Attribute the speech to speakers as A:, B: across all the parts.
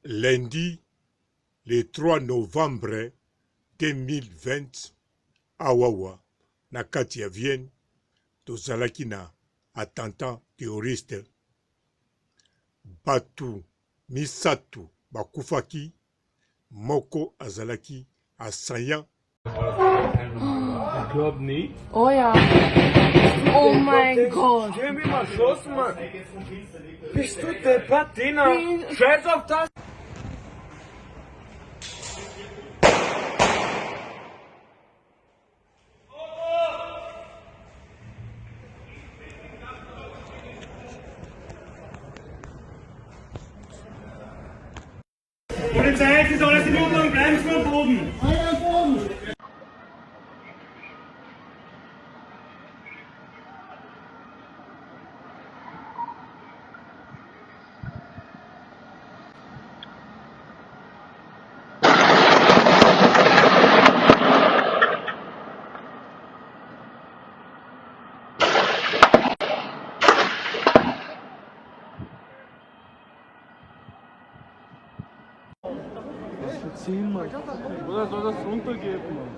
A: Lundi, le 3 novembre 2020, Awawa, na kati ya Vienne, tozalaki na attentat terroriste. Batu misatu bakufaki, moko azalaki assaillant.
B: Ich glaube nicht.
C: Oh ja. Oh mein Gott.
B: Geh mir mal Schuss, Mann. Bist du deppert, Dina? Scheiß auf das! Polizei, Sie sollen den Umgang bleiben Sie am Boden! Am Boden! Ziehen, Mann. Oder soll das runtergehen, Mann?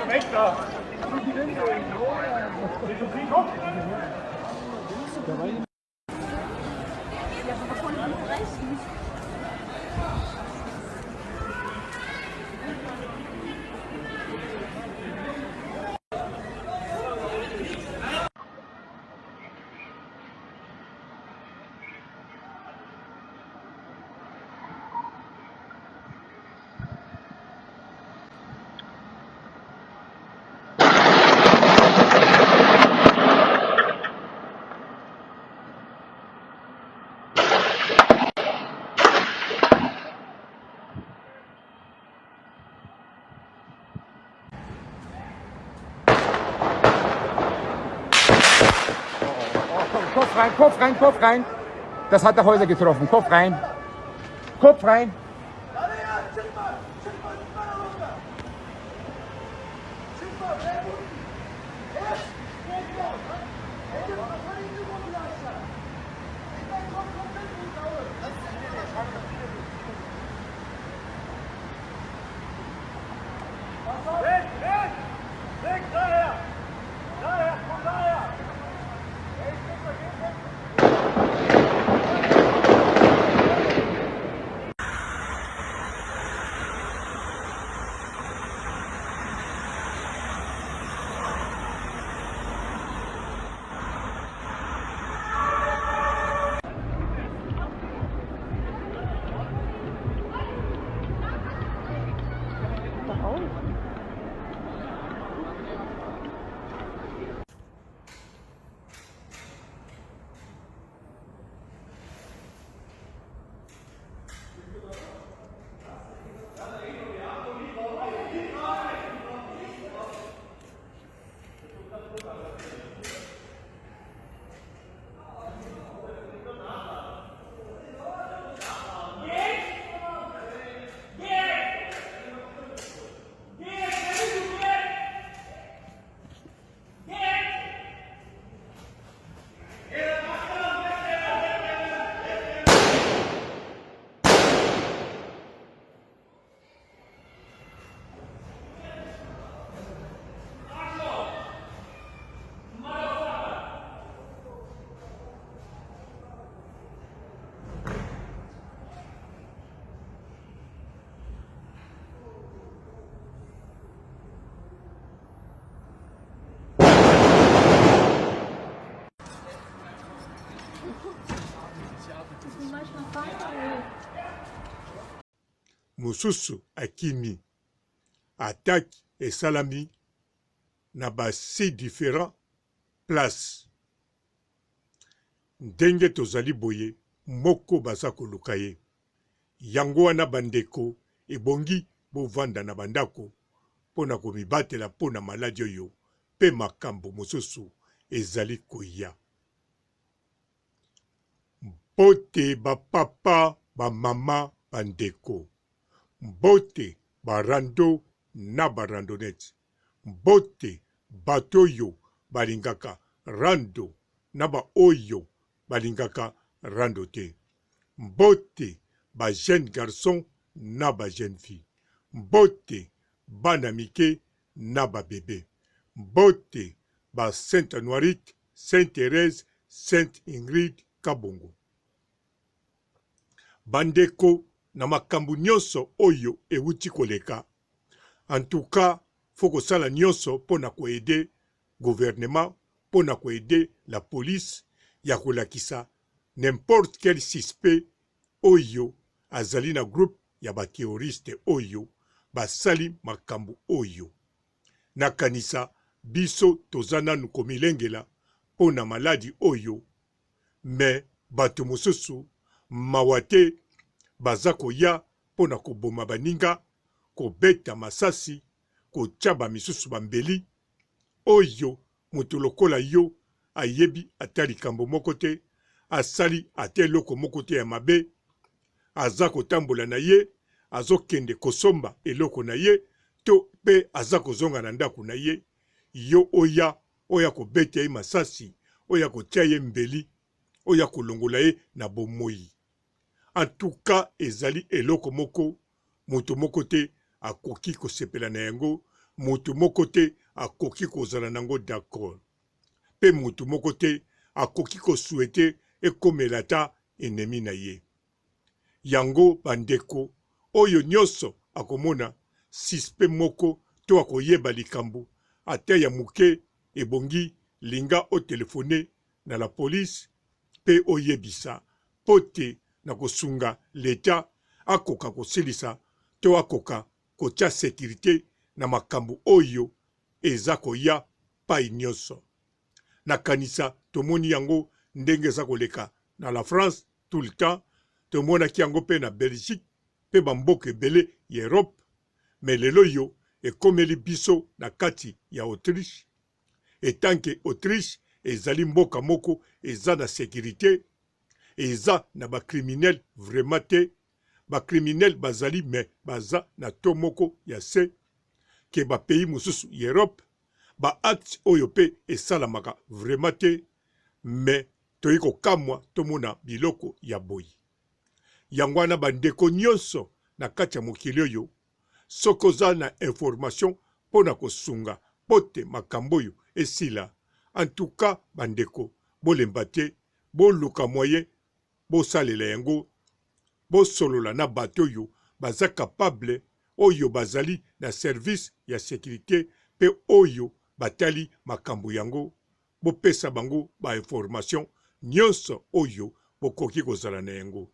B: Weg da!
D: Kopf rein, Kopf rein, Kopf rein. Das hat der Häuser getroffen. Kopf rein. Kopf rein.
A: Mosusu akimi. Attaque et salami na ba si différents places. Ndenge tozali boye moko baza koluka ye. Yango wana bandeko ebongi bovanda na bandako pona komibatela pona maladi oyo pe makambo mosusu ezali koya. Mbote bapapa bamama bandeko. Mbote barando na barandonete. Mbote bato oyo balingaka rando na baoyo balingaka rando te. Mbote ba jeune garçon na ba jeune fille. Mbote bana mike na ba bébé. Mbote ba Sainte Noirite, Sainte Thérèse, Sainte Ingrid Kabongo. Bandeko na makambu nyonso oyo ewuti koleka. En tout cas, faut que ça la nyonso pona ko aider gouvernement, pona ko aider la police, ya kolakisa n'importe quel suspect oyo azali na groupe ya ba terroriste oyo basali makambu oyo. Nakanisa biso tozana nukomilengela pona maladi oyo, me bato mosusu mawate baza koya pona koboma baninga, kobeta masasi, kochaba misusu bambeli oyo mutu lokola yo ayebi ata likambo moko te, asali ate eloko moko te ya mabe, aza kotambola na ye, azokende kosomba eloko na ye, to pe aza kozonga na ndako na ye, yo oya kobeta ye masasi, oya kotia ye mbeli, oya kolongola ye na bomoi. En tout cas, ezali eloko moko, mutu moko te akoki kosepela na yango, mutu moko te akoki kozala nango d'accord. Pe mutu moko te akoki kosouete ekomela ta ennemi na ye. Yango bandeko, oyo nyonso akomona sispe moko to akoyeba likambo, ata ya muke ebongi linga o telefone na la police, pe oyebisa, pote na kosunga l'État akoka kosilisa to akoka kotia sécurité na makambo oyo eza koya pai nyonso. Nakanisa tomoni yango ndenge eza koleka na la France tout le temps, tomonaki yango pe na Belgique, pe bamboka ebele ya Europe, me lelo yo ekomeli biso na kati ya Autriche, etanke Autriche ezali mboka moko eza na sécurité, eza na bakriminel vraiment te, bakriminel bazali me baza na to moko ya se, ke bapeyi mosusu ya Europe, ba acte oyo pe esalamaka vraiment te, me toyi kokamwa tomona biloko ya boyi. Yango wana bandeko nyonso na kati ya mokili oyo, soki oza na information pona kosunga pote makambo oyo esila, en tout cas bandeko bolemba te, boluka moyen, bosalela yango, bosolola na bato oyo baza capable, oyo bazali na service ya sécurité, pe oyo batali makambo yango, bopesa bango ba information nyonso oyo bokoki kozala na yango.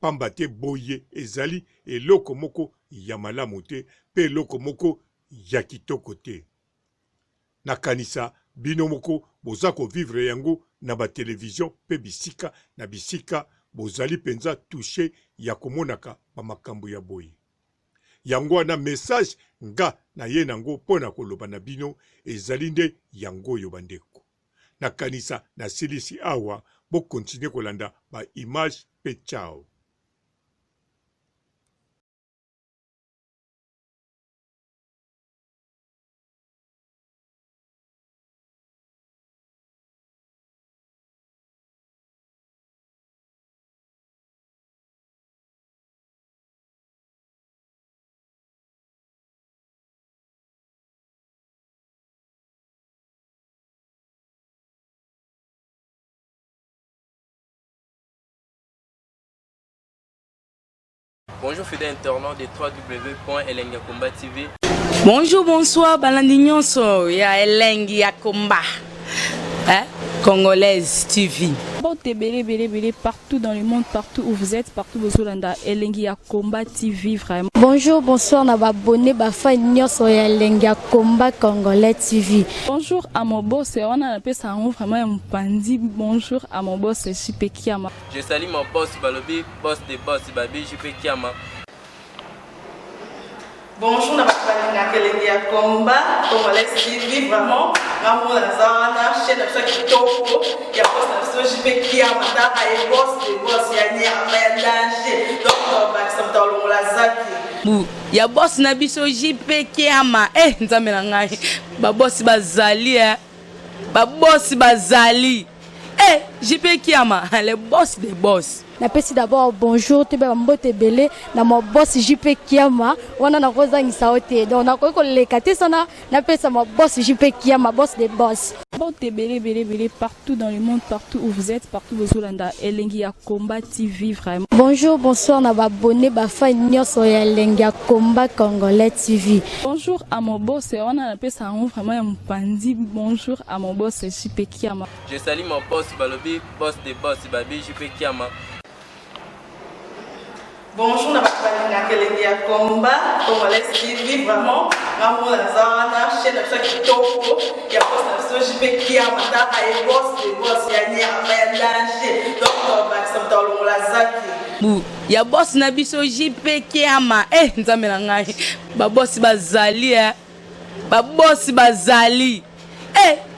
A: Pamba te boye ezali eloko moko ya malamu te, pe eloko moko ya kitoko te. Nakanisa bino moko boza ko vivre yango na ba télévision pe bisika na bisika, bozali penza touché ya komonaka ba makambo ya boye. Yango wana message nga na ye nango pona koloba na bino ezali nde yango yo bandeko. Nakanisa na silisi awa bo continue kolanda ba image pe ciao.
E: Bonjour fidèles internautes de www.elengiakomba TV.
C: Bonjour, bonsoir, balandi nyonso ya Elengi ya Komba, Congolaise TV.
F: Belé partout dans le monde, partout où vous êtes, partout où vous êtes, Elengi ya Komba TV vraiment.
G: Bonjour, bonsoir, na abonné bafa nyonso ya Elengi ya Komba Congolais TV.
F: Bonjour à mon boss, on a appelé ça vraiment un pandi. Bonjour à mon boss, JP Kiama.
E: Je salue mon boss Balobi, boss de boss Babi, JP Kiama.
C: Bonjour, na bakalina kelenge ya combat, Congolais TV, vraiment, ngamo na zana, chaîne de chaque kitoko, ya boss na so jipe kia mata ay boss de boss ya nyama ya danger. Donc ba samta longola zaki. Ya boss na biso jipe kiama, nzambe na ngai. Ba boss bazali ba boss bazali. JP Kiama, le boss des boss.
G: Napesi d'abord bonjour, tu peux mbote belé na mon boss JP Kiama, wana na koza ngisaote. Donc na ko lekate sana, napesa mon boss JP Kiama, boss des boss.
F: Mbote belé partout dans le monde, partout où vous êtes, partout où vous êtes, Elengi ya Combat TV vraiment.
G: Bonjour, bonsoir na ba abonné ba fan nyonso ya Elengi ya Combat Congolais TV.
F: Bonjour à mon boss, on a appelé ça vraiment un pandi. Bonjour à mon boss JP Kiama.
E: Je salue mon boss Balobi, boss des boss, Babi JP Kiama.
C: Bonjour, na bakalina kelenge ya combat, Congolais TV, vraiment, ngamo na zana, chaîne de chaque kitoko, ya boss na so jipe kia mata ay boss de boss ya nyama ya danger. Donc ba samta longola zaki. Ya boss na biso jipe kiama, nzambe na ngai. Ba boss bazali ba boss bazali.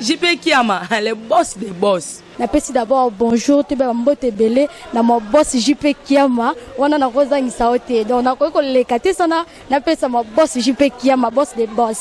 C: JP Kiama, le boss des boss.
G: Napesi d'abord bonjour, tu peux mbote belé na mon boss JP Kiama, wana na koza ngisaote. Donc na ko lekate sana, napesa mon boss JP Kiama, boss des boss.